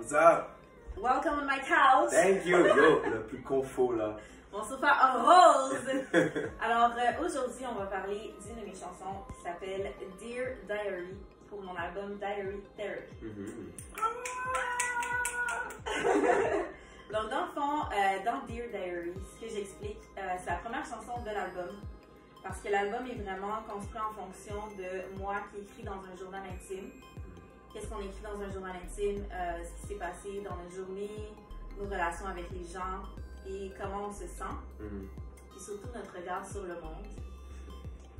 What's up? Welcome on my couch. Thank you. Yo, le plus confort là. Mon sofa en rose. Alors aujourd'hui, on va parler d'une de mes chansons qui s'appelle Dear Diary pour mon album Diary Therapy. Donc dans le fond, dans Dear Diary, ce que j'explique, c'est la première chanson de l'album. Parce que l'album est vraiment construit en fonction de moi qui écris dans un journal intime. Qu'est-ce qu'on écrit dans un journal intime, ce qui s'est passé dans notre journée, nos relations avec les gens et comment on se sent. Puis surtout notre regard sur le monde.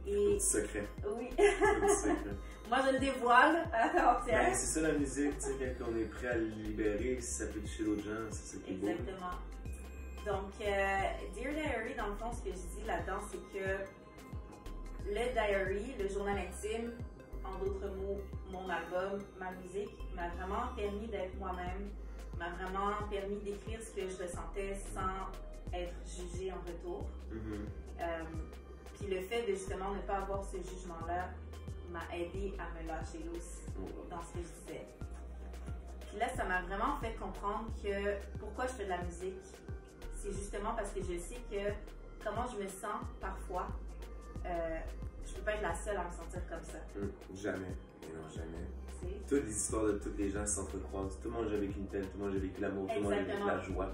Et... secret. Oui. Secret. Moi je le dévoile à la entière. Ben, c'est ça la musique, tu sais, quand on est prêt à le libérer, si ça peut toucher d'autres gens, c'est plus beau. Exactement. Donc, Dear Diary, dans le fond, ce que je dis là-dedans, c'est que le diary, le journal intime, en d'autres mots, mon album, ma musique, m'a vraiment permis d'être moi-même, m'a vraiment permis d'écrire ce que je ressentais sans être jugée en retour. Puis le fait de justement ne pas avoir ce jugement-là m'a aidé à me lâcher lousse dans ce que je disais. Puis là, ça m'a vraiment fait comprendre que pourquoi je fais de la musique, c'est justement parce que je sais que comment je me sens parfois, je peux pas être la seule à me sentir comme ça. Jamais. Non, jamais. C'est... Toutes les histoires de tous les gens s'entrecroisent. Tout le monde a vécu une peine, tout le monde a vécu l'amour, tout le monde a vécu la joie.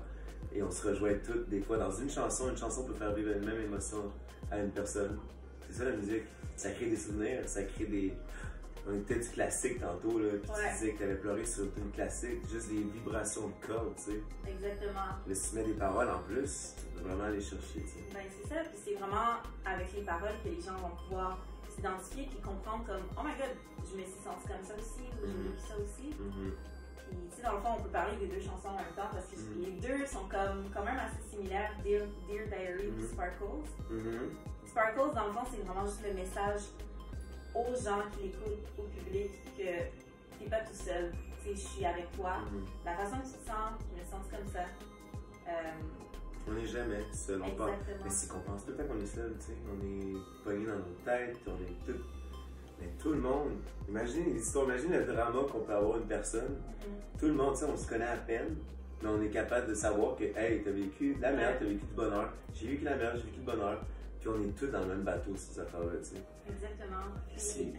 Et on se rejoint toutes des fois dans une chanson peut faire vivre la même émotion à une personne. C'est ça la musique. Ça crée des souvenirs, ça crée des... On était du classique tantôt, là, puis tu disais que tu avais pleuré sur une classique, juste des vibrations de cordes, tu sais. Exactement. Mais si tu mets des paroles en plus, tu peux vraiment aller chercher, tu sais. Ben c'est ça, puis c'est vraiment avec les paroles que les gens vont pouvoir s'identifier puis comprendre comme « Oh my god, je me suis sentie comme ça aussi » ou « j'ai vécu ça aussi ». Puis tu sais, dans le fond, on peut parler des deux chansons en même temps parce que les deux sont quand même assez similaires, Dear Diary et Sparkles. Sparkles, dans le fond, c'est vraiment juste le message aux gens qui l'écoutent, au public, que t'es pas tout seul, tu sais, je suis avec toi. La façon que tu te sens, je me sens comme ça. On n'est jamais seul. Mais c'est qu'on pense tout le temps qu'on est seul, tu sais. On est pogné dans nos têtes, on est tout. Mais tout le monde, imagine l'histoire, imagine le drama qu'on peut avoir une personne. Tout le monde, tu sais, on se connaît à peine, mais on est capable de savoir que, hey, t'as vécu de la merde, t'as vécu du bonheur. J'ai vécu la merde, j'ai vécu du bonheur. Puis on est tous dans le même bateau, ces affaires-là, tu sais. Exactement. Puis,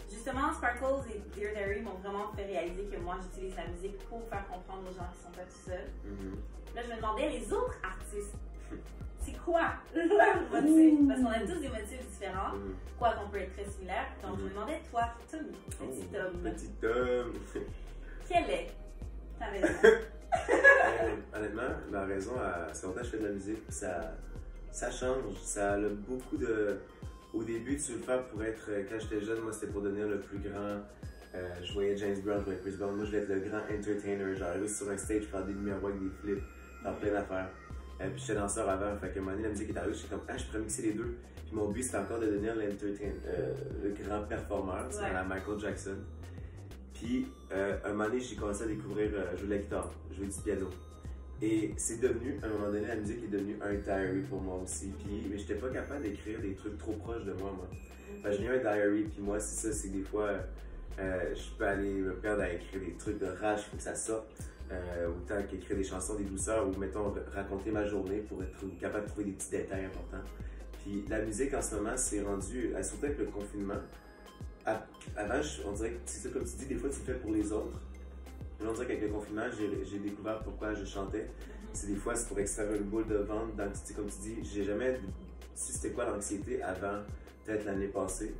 justement, Sparkles et Dear Diary m'ont vraiment fait réaliser que moi, j'utilise la musique pour faire comprendre aux gens qui sont pas tout seuls. Là, je me demandais, les autres artistes, c'est quoi leur motif? Parce qu'on a tous des motifs différents, quoi qu'on peut être très similaires. Donc, je me demandais, toi, Tommy, petit homme. Petit homme. Quelle est ta raison? Honnêtement, ma raison, c'est longtemps que je fais de la musique, ça change, ça a beaucoup de... Au début, tu veux le faire pour être... Quand j'étais jeune, moi, c'était pour devenir le plus grand. Je voyais James Brown, je voyais Chris Brown. Moi, je voulais être le grand entertainer. J'arrivais sur un stage, faire des numéros avec des flips, faire plein d'affaires. Puis j'étais danseur avant, fait qu'à un moment donné, la musique est arrivée, j'étais comme, je pourrais mixer les deux. Puis mon but, c'était encore de devenir le grand performeur, c'était la Michael Jackson. Puis, un moment donné, j'ai commencé à découvrir jouer de la guitare, jouer du piano. Et c'est devenu, à un moment donné, la musique est devenue un diary pour moi aussi. Puis, mais j'étais pas capable d'écrire des trucs trop proches de moi. Fait que j'ai eu un diary, puis moi, c'est ça, c'est que des fois, je peux aller me perdre à écrire des trucs de rage, il faut que ça sorte. Autant qu'écrire des chansons, des douceurs, ou mettons, raconter ma journée pour être capable de trouver des petits détails importants. Puis la musique, en ce moment, c'est rendu, surtout avec le confinement. Avant, on dirait que, c'est ça, comme tu dis, des fois, tu le fais pour les autres. Là, on dirait qu'avec le confinement, j'ai découvert pourquoi je chantais. C'est des fois, c'est pour extraire une boule de ventre d'anxiété. Comme tu dis, j'ai jamais su c'était quoi l'anxiété avant, peut-être l'année passée.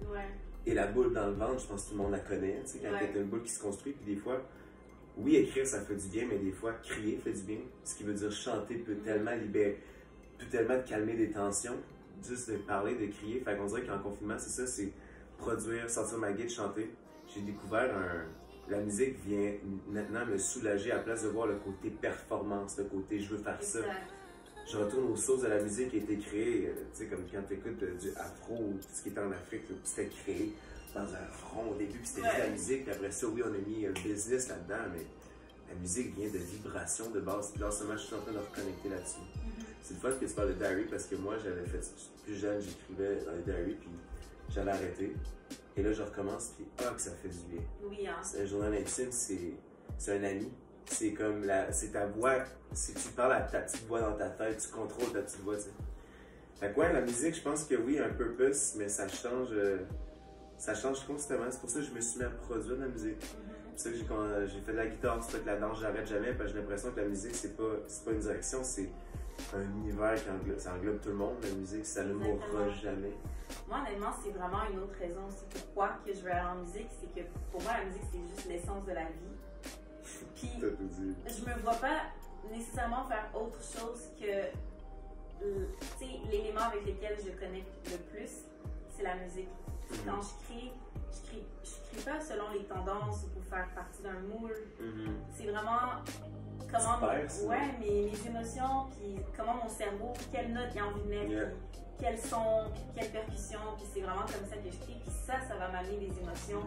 Et la boule dans le ventre, je pense que tout le monde la connaît. Tu sais, quand il y a une boule qui se construit, puis des fois, oui, écrire, ça fait du bien, mais des fois, crier fait du bien. Ce qui veut dire chanter peut tellement libérer, peut tellement te calmer des tensions. Juste de parler, de crier. Fait qu'on dirait qu'en confinement, c'est ça, c'est produire, sortir ma guide, chanter. J'ai découvert la musique vient maintenant me soulager à la place de voir le côté performance, le côté je veux faire ça. Je retourne aux sources de la musique qui a été créée, tu sais, comme quand tu écoutes du afro ou tout ce qui était en Afrique, c'était créé dans un front au début, puis c'était juste la musique, puis après ça, oui, on a mis le business là-dedans, mais la musique vient de vibrations de base. Puis là, en ce moment, je suis en train de reconnecter là-dessus. C'est le fun que tu parles de diary parce que moi, j'avais fait plus jeune, j'écrivais dans les diary, puis j'allais arrêter. Et là, je recommence, puis que ça fait du bien. Oui, hein. Un journal intime, c'est c'est un ami. C'est comme c'est ta voix, si tu parles à ta petite voix dans ta tête, tu contrôles ta petite voix, tu sais. Fait que ouais, la musique, je pense que oui, un purpose, mais ça change constamment. C'est pour ça que je me suis mis à produire de la musique. C'est pour ça que j'ai fait de la guitare, c'est pour ça que la danse, j'arrête jamais, parce que j'ai l'impression que la musique, c'est pas une direction, c'est un univers ça englobe tout le monde, la musique, ça ne mourra jamais. Moi, honnêtement, c'est vraiment une autre raison aussi pourquoi que je veux aller en musique, c'est que pour moi, la musique, c'est juste l'essence de la vie. Puis, je me vois pas nécessairement faire autre chose que, tu sais, l'élément avec lequel je connecte le plus, c'est la musique. Quand je crie pas selon les tendances ou pour faire partie d'un moule. C'est vraiment comment mes émotions, puis comment mon cerveau, quelle note il a envie de mettre, puis quel son, puis quelle percussion, puis c'est vraiment comme ça que je crie, puis ça va m'amener des émotions.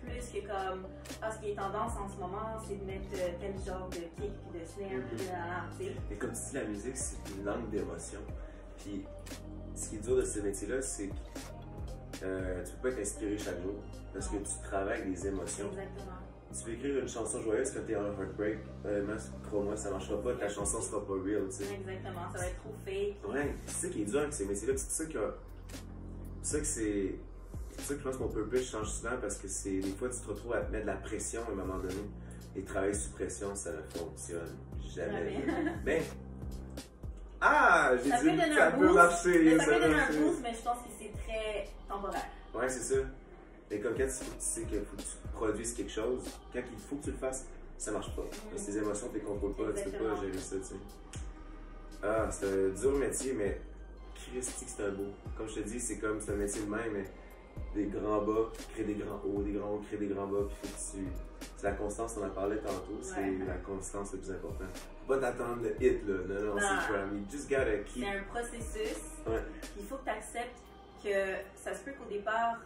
Plus que comme, ce qui est tendance en ce moment, c'est de mettre tel genre de kick, puis de snare, puis tu sais. Mais comme tu dis, la musique, c'est une langue d'émotion. Puis, ce qui est dur de ce métier-là, c'est que tu peux pas être inspiré chaque jour, parce que tu travailles avec des émotions. Exactement. Tu peux écrire une chanson joyeuse quand t'es en heartbreak, crois-moi, ça marchera pas, ta chanson sera pas real, tu sais. Exactement, ça va être trop fake. Ouais, c'est ça qui est dur avec ces métiers-là, c'est pour ça que je pense qu'on peut plus changer souvent parce que des fois tu te retrouves à te mettre de la pression à un moment donné. Et travailler sous pression, ça ne fonctionne jamais. Mais, j'ai dit que ça peut marcher. Ça peut donner un boost, mais je pense que c'est très temporaire. Ouais, c'est ça. Mais comme quand tu sais qu'il faut que tu produises quelque chose, quand il faut que tu le fasses, ça marche pas. Parce que tes émotions, tu les contrôles pas, tu peux pas gérer ça, tu sais. C'est un dur métier, mais Christy, c'est un beau. Comme je te dis, c'est un métier de même, mais des grands bas, créer des grands hauts, créer des grands bas, puis faut que c'est la constance, on en parlait tantôt, c'est la constance le plus important. Faut pas t'attendre le hit, là, non, c'est crap, you just gotta keep... C'est un processus, puis il faut que tu acceptes que ça se peut qu'au départ,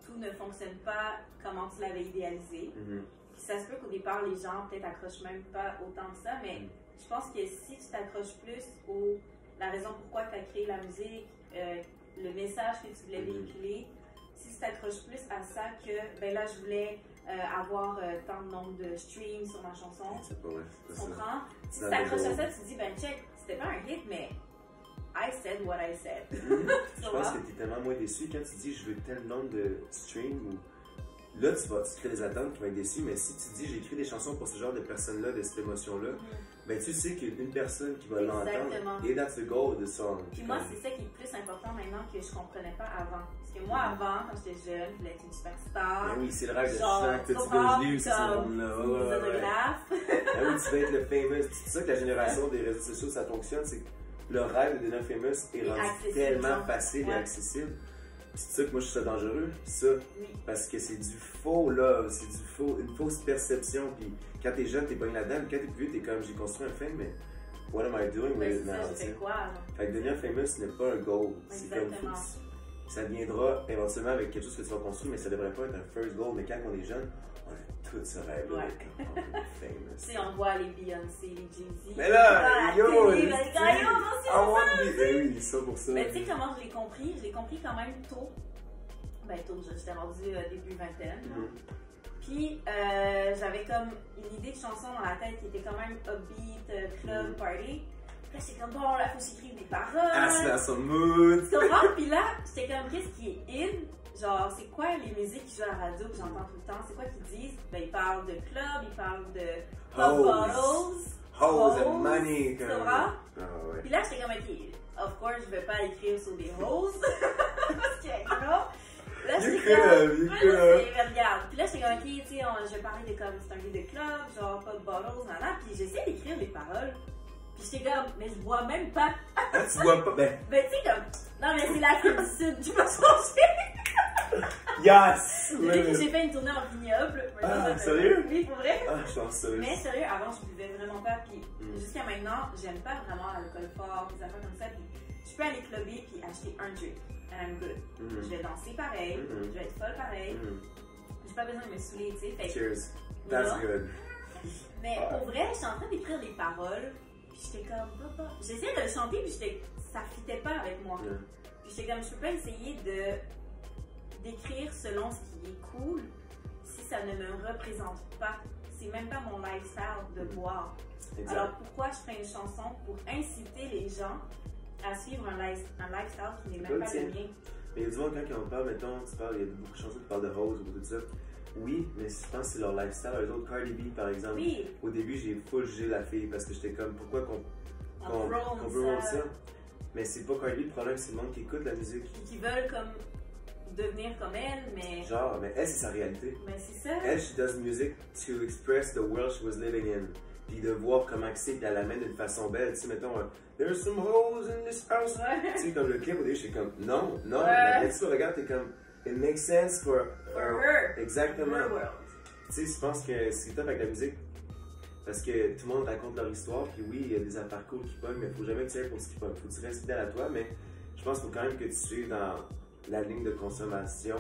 tout ne fonctionne pas comment tu l'avais idéalisé, puis ça se peut qu'au départ, les gens peut-être accrochent même pas autant que ça, mais je pense que si tu t'accroches plus la raison pourquoi tu as créé la musique, le message que tu voulais véhiculer, si tu t'accroches plus à ça que, ben là, je voulais avoir tant de nombre de streams sur ma chanson. C'est pas vrai. Tu comprends? Si tu t'accroches à ça, tu te dis, ben check, c'était pas un hit, mais I said what I said. Je pense que tu es tellement moins déçu quand tu dis, je veux tel nombre de streams. Là, tu crées des attentes qui vont être déçues, mais si tu dis, j'écris des chansons pour ce genre de personnes-là, de cette émotion-là, ben tu sais qu'il y a une personne qui va l'entendre. Et that's the goal of the song. Puis moi, c'est ça qui est le plus important maintenant que je comprenais pas avant. Parce que moi, avant, quand j'étais jeune, je voulais être une superstar. Ben oui, c'est le rêve de chaque petit devenu, c'est ça. Des autographes. Ben oui, tu veux être le famous. C'est ça que la génération des réseaux sociaux, ça fonctionne. C'est que le rêve de devenir famous est rendu tellement facile et accessible. C'est ça que moi je trouve ça dangereux, ça. Parce que c'est du faux là, c'est une fausse perception. Puis quand t'es jeune, t'es pas là-dedans. Quand t'es plus vieux, t'es comme j'ai construit un film, mais what am I doing with it now? Fait que devenir famous n'est pas un goal. C'est comme ça viendra éventuellement avec quelque chose que tu vas construire, mais ça devrait pas être un first goal. Mais quand on est jeune, on a tout ce rêve-là d'être famous. Tu sais, on voit les Beyoncé, les Jay-Z. Mais là, yo! Oui, 100%. Mais tu sais comment je l'ai compris? Je l'ai compris quand même tôt. Ben tôt, j'étais rendue début vingtaine. Puis j'avais comme une idée de chanson dans la tête qui était quand même upbeat, club, party. Puis là, j'étais comme, bon, là, faut s'écrire des paroles. C'est dans son mood. Tu comprends? Puis là, j'étais comme, qu'est-ce qui est in? Genre, c'est quoi les musiques qui jouent à la radio que j'entends tout le temps? C'est quoi qu'ils disent? Ben, ils parlent de club, ils parlent de pop bottles. Hoes and money. Tu comprends? Puis là, j'étais comme, ok, of course, je vais pas écrire sur des hoes. Parce que, non. Là, j'étais comme, regarde. Puis là, j'étais comme, ok, tu sais, je vais parler de comme, c'est un lieu de club, genre pop bottles, nanana. Puis j'essaie d'écrire les paroles. Puis j'étais comme, mais je vois même pas. Tu vois pas? Ben, tu sais, comme, non, mais c'est l'Afrique du Sud, je peux changer. Yes! J'ai fait une tournée en vignoble. Sérieux? Oui, pour vrai. Je pense sérieux. Mais sérieux, avant, je buvais vraiment pas. Puis jusqu'à maintenant, j'aime pas vraiment l'alcool fort, des affaires comme ça. Puis je peux aller clubber puis acheter un drink. And I'm good. Je vais danser pareil. Je vais être folle pareil. J'ai pas besoin de me saouler, tu sais. Cheers. That's good. Mais pour vrai, j'étais en train d'écrire des paroles. Puis j'étais comme, papa. J'essayais de le chanter, puis ça fitait pas avec moi. Puis j'étais comme, je peux pas essayer d'écrire selon ce qui est cool si ça ne me représente pas. c'est même pas mon lifestyle de boire. Exact. Alors pourquoi je ferais une chanson pour inciter les gens à suivre un lifestyle qui n'est même pas le mien? Mais il y a du monde quand on parle, mettons, il y a beaucoup de chansons qui parlent de rose ou tout ça. Oui, mais je pense que c'est leur lifestyle. Eux autres, Cardi B par exemple. Oui. Au début, j'ai full jugé la fille parce que j'étais comme, pourquoi qu'on peut rôle ça? Mais c'est pas Cardi B, le problème, c'est le monde qui écoute la musique. Puis qui veulent comme devenir comme elle, mais. Genre, mais elle, c'est sa réalité. Mais c'est ça. Elle, she does music to express the world she was living in. Puis de voir comment c'est, puis elle l'amène d'une façon belle. Tu sais, mettons, there's some hoes in this house. Ouais. Tu sais, comme le clip, au début, j'étais comme, non. Ouais. Mais tu regardes, t'es comme, it makes sense for her. Exactement. Her world. Tu sais, je pense que c'est top avec la musique. Parce que tout le monde raconte leur histoire, puis oui, il y a des parcours qui pognent, mais il faut jamais que tu ailles pour ce qui pogne. Il faut que tu restes fidèle à toi, mais je pense qu'il faut quand même que tu suives dans la ligne de consommation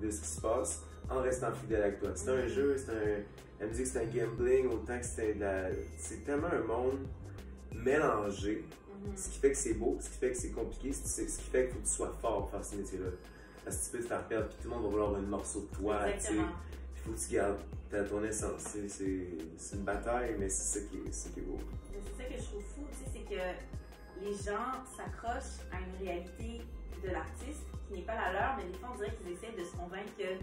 de ce qui se passe en restant fidèle avec toi. C'est un jeu, la musique c'est un gambling, autant que c'est tellement un monde mélangé, ce qui fait que c'est beau, ce qui fait que c'est compliqué, ce qui fait qu'il faut que tu sois fort pour faire ce métier-là. Parce que tu peux te faire perdre, puis tout le monde va vouloir un morceau de toi, tu sais. Il faut que tu gardes ton essence. C'est une bataille, mais c'est ça qui est beau. C'est ça que je trouve fou, tu sais, c'est que les gens s'accrochent à une réalité de l'artiste qui n'est pas la leur, mais des fois on dirait qu'ils essaient de se convaincre que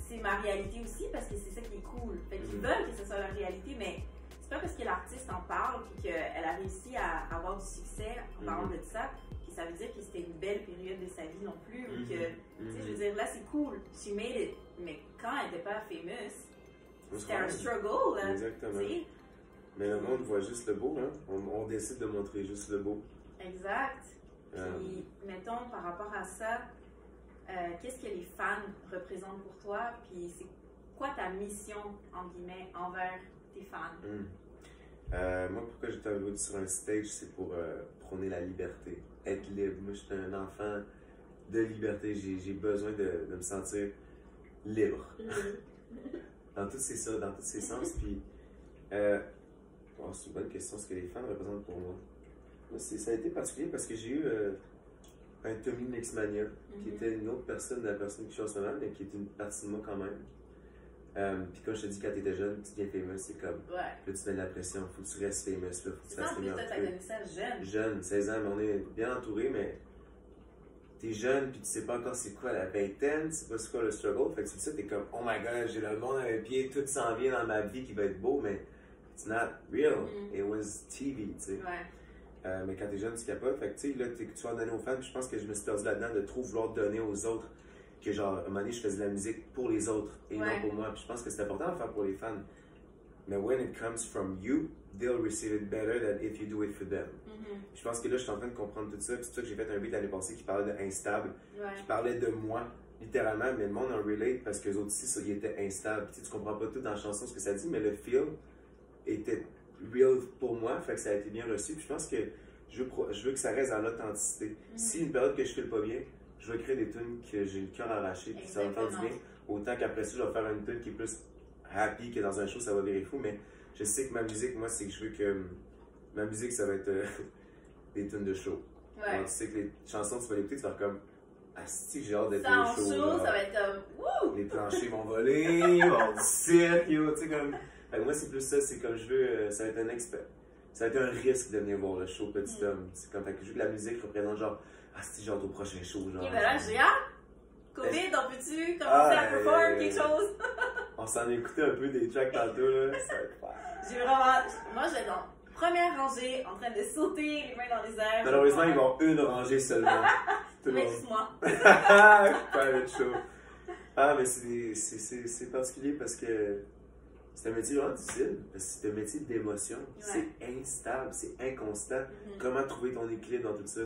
c'est ma réalité aussi parce que c'est ça qui est cool. Fait qu'ils veulent que ce soit leur réalité, mais c'est pas parce que l'artiste en parle et qu'elle a réussi à avoir du succès en parlant de ça que ça veut dire que c'était une belle période de sa vie non plus. Ou que, tu sais, je veux dire, là c'est cool, she made it, mais quand elle n'était pas famous, c'était un struggle, là. Exactement. T'sais? Mais le monde voit juste le beau, hein? On décide de montrer juste le beau. Exact. Puis, mettons, par rapport à ça, qu'est-ce que les fans représentent pour toi? Puis, c'est quoi ta mission, entre guillemets, envers tes fans? Moi, pourquoi j'étais venu sur un stage, c'est pour prôner la liberté, être libre. Moi, je suis un enfant de liberté. J'ai besoin de me sentir libre. Dans tous ces sens. Puis, c'est une bonne question, ce que les fans représentent pour moi. Moi, ça a été particulier parce que j'ai eu un Tommy Mixmania, qui était une autre personne de la personne que je suis en ce moment, mais qui était une partie de moi quand même. Puis quand je te dis, quand tu étais jeune, tu deviens famous, c'est comme. Ouais. Là, tu mets de la pression, il faut que tu restes famous, là, faut que tu fasses tes meilleurs trucs. Connu ça jeune. Jeune, 16 ans, mais on est bien entouré, mais t'es jeune, puis tu sais pas encore c'est quoi la vingtaine, tu sais pas c'est quoi le struggle. Fait que tu dis ça, t'es comme, oh my god, j'ai le monde à mes pieds, tout s'en vient dans ma vie qui va être beau, mais it's not real. It was TV, tu sais. Ouais. Mais quand t'es jeune, tu capotes. Fait que tu sais, là, tu vas donner aux fans, puis je pense que je me suis perdu là-dedans de trop vouloir donner aux autres. Que genre, à un moment donné, je faisais de la musique pour les autres et non pour moi. Puis je pense que c'est important de faire pour les fans. Mais when it comes from you, they'll receive it better than if you do it for them. Je pense que là, je suis en train de comprendre tout ça. C'est pour ça que j'ai fait un beat l'année passée qui parlait de instable. Qui parlait de moi, littéralement, mais le monde en relate parce que les autres aussi, ça, ils étaient instables. Puis, tu comprends pas tout dans la chanson ce que ça dit, mais le feel était real pour moi. Fait que ça a été bien reçu. Puis je pense que je veux que ça reste dans l'authenticité. Si une période que je file pas bien, je vais créer des tunes que j'ai le cœur arraché, puis ça va me faire du bien. Autant qu'après ça, je vais faire une tune qui est plus happy, que dans un show, ça va virer fou. Mais je sais que ma musique, moi, c'est que je veux que ma musique, ça va être des tunes de show. Alors, tu sais que les chansons, tu vas l'écouter, tu vas faire comme asti, j'ai hâte d'être au show. Ça va être comme wouh! Les planchers vont voler, il va y avoir du cirque, tu sais, comme. Moi, c'est plus ça, c'est comme je veux, ça va être un expert. Ça va être un risque de venir voir le show Petit Homme. C'est comme, je veux que la musique représente genre. Ah, c'est genre au prochain show. Genre, et ben là, j'ai hâte. COVID, on peut-tu commencer à performer quelque chose? On s'en écoutait un peu des tracks tantôt, là. J'ai vraiment. Moi, j'ai dans première rangée, en train de sauter les mains dans les airs. Malheureusement, ils vont une rangée seulement. Mais dis-moi. Private show. Ah, mais c'est particulier parce que c'est un métier vraiment difficile. Parce que c'est un métier d'émotion. C'est instable, c'est inconstant. Comment trouver ton équilibre dans tout ça?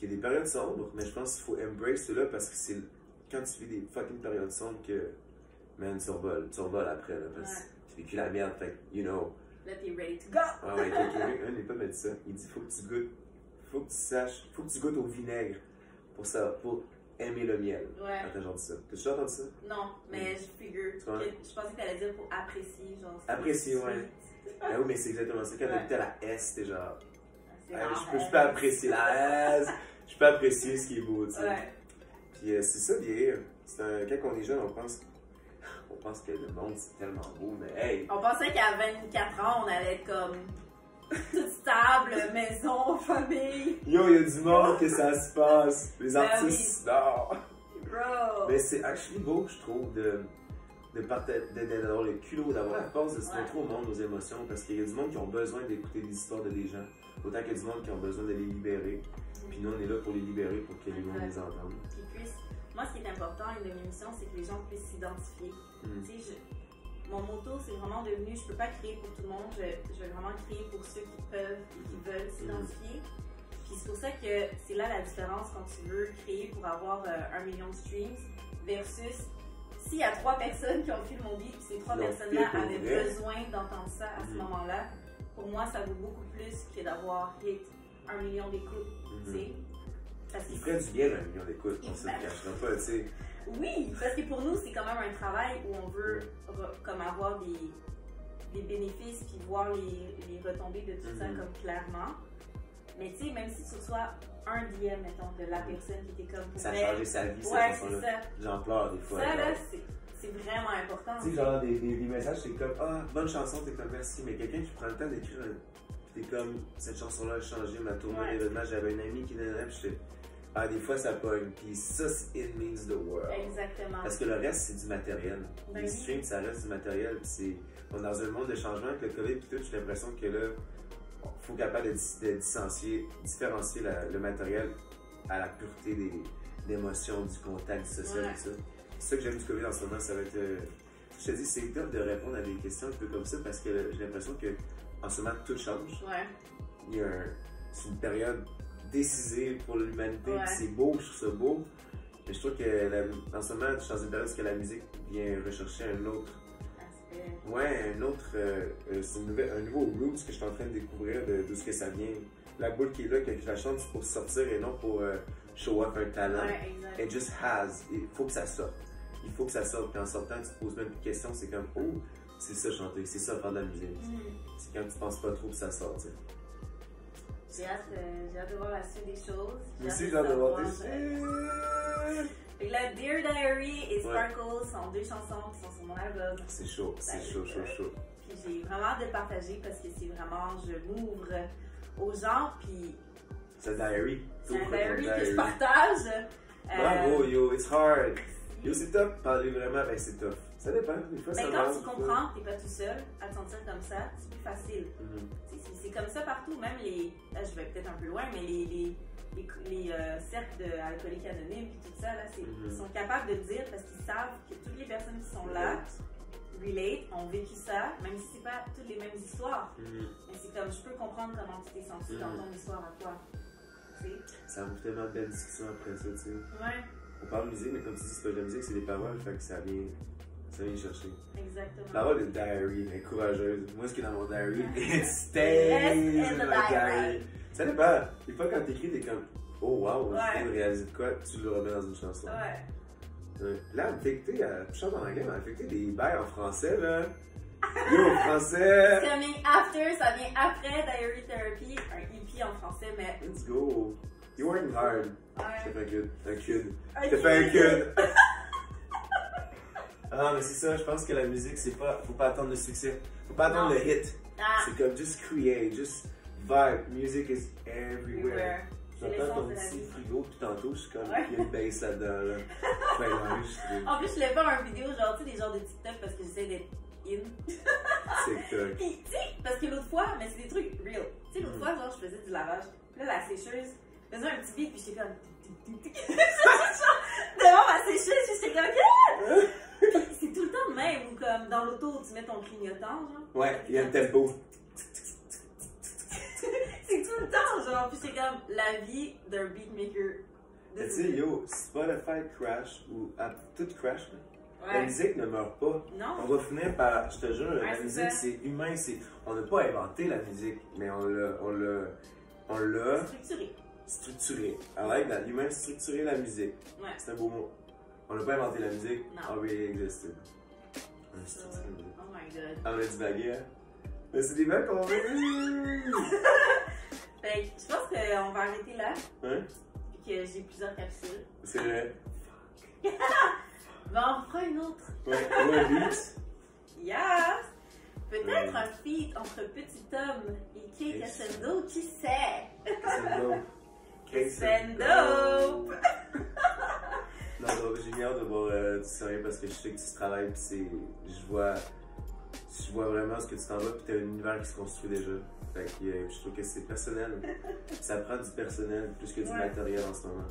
Il y a des périodes sombres, mais je pense qu'il faut embrace cela parce que c'est quand tu vis des fucking périodes sombres que, man, tu revoles après, là, parce que tu vécu la merde, fait que, you know. Là, t'es ready to go! Ah ouais, quelqu'un n'est pas dit ça. Il dit, faut que tu goûtes, faut que tu saches, faut que tu goûtes au vinaigre pour aimer le miel. Ouais. Quand t'as genre dit ça. T'as déjà entendu ça? Non, mais je figure. Je pensais que t'allais dire pour apprécier, genre. Apprécier, ouais. Ah oui, mais c'est exactement ça. Quand t'habitais à la S, t'es genre. Je peux apprécier la S. Je peux apprécier ce qui est beau, tu sais. Puis c'est ça, vieillir. Quand on est jeune, on pense que le monde c'est tellement beau, mais hey! On pensait qu'à 24 ans, on allait être comme toute stable, maison, famille. Yo, il y a du monde que ça se passe. Les Ben artistes, non! Bro! Mais c'est actually beau, je trouve, d'avoir le culot, d'avoir la force de se montrer au monde, aux émotions, parce qu'il y a du monde qui ont besoin d'écouter des histoires de des gens, autant qu'il y a du monde qui ont besoin de les libérer. Puis nous, on est là pour les libérer, pour que les gens les entendent. Moi, ce qui est important avec une émission, c'est que les gens puissent s'identifier. Tu sais, mon motto, c'est vraiment devenu, je peux pas créer pour tout le monde, je vais vraiment créer pour ceux qui peuvent et qui veulent s'identifier. Puis c'est pour ça que c'est là la différence quand tu veux créer pour avoir 1 million de streams versus s'il y a 3 personnes qui ont vu mon beat, puis ces 3 personnes-là avaient besoin d'entendre ça à ce moment-là, pour moi, ça vaut beaucoup plus que d'avoir hit 1 million d'écoutes, tu sais. Il ferait du bien 1 million d'écoutes, on se le cachera pas, tu sais. Oui, parce que pour nous, c'est quand même un travail où on veut comme avoir des bénéfices puis voir les retombées de tout ça comme clairement. Mais tu sais, même si tu reçois un DM, mettons, de la personne qui était comme pour ça a changé sa vie, ouais, cette façon-là. J'en pleure des fois. Ça, là, c'est vraiment important. Tu sais, genre des messages, c'est comme ah, bonne chanson, t'es comme merci, mais quelqu'un qui prend le temps d'écrire t'es comme cette chanson-là a changé ma tournée d'événement, j'avais un ami qui donnait, puis j'étais ah, des fois ça pogne, puis ça, it means the world. Exactement. Parce que le reste, c'est du matériel. Ben les streams, ça reste du matériel, puis on est dans un monde de changement avec le COVID, puis tout, j'ai l'impression que là, il faut être capable de différencier le matériel à la pureté d'émotions, du contact, du social, tout ça. C'est ça que j'aime du COVID en ce moment, ça va être... je te dis, c'est top de répondre à des questions un peu comme ça, parce que j'ai l'impression que en ce moment, tout change. Ouais. C'est une période décisive pour l'humanité, c'est beau, je trouve ça beau. Mais je trouve que en ce moment, je suis dans une période où la musique vient rechercher un autre aspect. Ouais, c'est un nouveau roots que je suis en train de découvrir de ce que ça vient. La boule qui est là, que je la chante, c'est pour sortir et non pour show off un talent. Ouais, exact. It just has. Il faut que ça sorte. Il faut que ça sorte. Puis en sortant, tu te poses même plus de questions. C'est comme, oh, c'est ça chanter, c'est ça faire de la musique. C'est quand tu penses pas trop que ça sort, tu sais. J'ai hâte de voir la suite des choses. Moi aussi, j'ai hâte de voir des choses. Fait que là, Dear Diary et Sparkle sont 2 chansons qui sont sur mon album. C'est chaud, c'est chaud. Puis j'ai vraiment hâte de le partager parce que c'est vraiment, je m'ouvre aux gens, puis... C'est un diary. C'est un diary que je partage. Bravo, yo, it's hard. Yo, c'est top, parler vraiment, ben c'est tough. Ça dépend, des fois ça va. Quand tu comprends que t'es pas tout seul à te sentir comme ça, c'est plus facile. C'est comme ça partout, même là je vais peut-être un peu loin, mais les cercles d'alcooliques anonymes et tout ça, là, ils sont capables de le dire parce qu'ils savent que toutes les personnes qui sont là relate, ont vécu ça, même si c'est pas toutes les mêmes histoires. Mais c'est comme, je peux comprendre comment tu t'es senti dans ton histoire à toi. Ça ouvre tellement de belles discussions après ça, tu sais. Ouais. On parle de musique, mais comme tu dis, c'est pas de la musique, c'est des paroles, fait que ça vient chercher. Exactement. Parole de diary, mais courageuse. Moi, ce qui est dans mon diary, it stays in the diary. Ça dépend. Des fois, quand t'écris, t'es comme, oh wow, je viens de réaliser de quoi, tu le remets dans une chanson. Là, elle me fait écouter, je chante en anglais, mais elle me fait écouter des bails en français, là. Yo, français! Coming after, ça vient après Diary Therapy, un EP en français, mais. Let's go! You're working hard. Je t'ai fait un cud. Je t'ai Okay. fait un cud. Ah, mais c'est ça, je pense que la musique, c'est pas. Faut pas attendre le succès. Faut pas attendre le hit. C'est comme just create, just vibe. Music is everywhere. J'entends ton petit frigo, puis tantôt, je suis comme, il y a une bass là-dedans, là. Je vais l'enregistrer. En plus, je voulais faire une vidéo, genre, tu sais, des genres de TikTok parce que j'essaie d'être in. TikTok. Puis, tu sais, parce que l'autre fois, mais c'est des trucs real. Tu sais, l'autre fois, genre, je faisais du lavage. Puis là, la sécheuse faisait un petit beat, puis j'étais comme. Devant ma sécheuse, puis j'étais comme. Puis c'est tout le temps de même, ou comme dans l'auto, tu mets ton clignotant, genre. Ouais, il y a un tempo. C'est tout le temps, genre. Puis c'est comme la vie d'un beatmaker. Tu sais, yo, Spotify crash ou tout crash, Ouais. la musique ne meurt pas. Non. On va finir par, je te jure, Ouais, la musique c'est humain, on n'a pas inventé la musique, mais on l'a Structuré. I like that. L'humain structuré la musique. Ouais. C'est un beau mot. On n'a pas inventé la musique, Non. already existed. Oh my god. On a divagué, hein? Mais c'est des belles qu'on Fait que je pense qu'on va arrêter là. Hein? Puis que j'ai plusieurs capsules. C'est vrai. Ben, on fera une autre. Ouais, ou un beat. Yes! Peut-être un feat entre Petit Homme et Kay Crescendo, qui sait? Crescendo! Non, donc j'ai hâte de voir du sérieux parce que je sais que tu travailles pis je vois vraiment ce que tu t'en vas pis t'as un univers qui se construit déjà. Fait que je trouve que c'est personnel. Ça prend du personnel plus que du matériel en ce moment.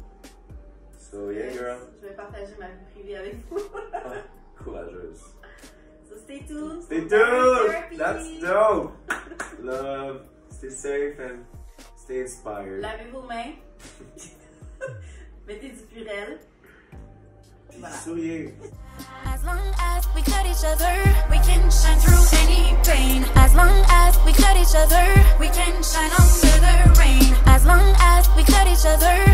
So yeah girl. Je vais partager ma vie privée avec vous. Courageuse. So stay tuned. Stay tuned! That's dope! Love, stay safe and stay inspired. Lavez vos mains. Mettez du Purell. Voilà. Souriez. As long as we cut each other, we can shine through any pain. As long as we cut each other, we can shine under the rain. As long as we cut each other.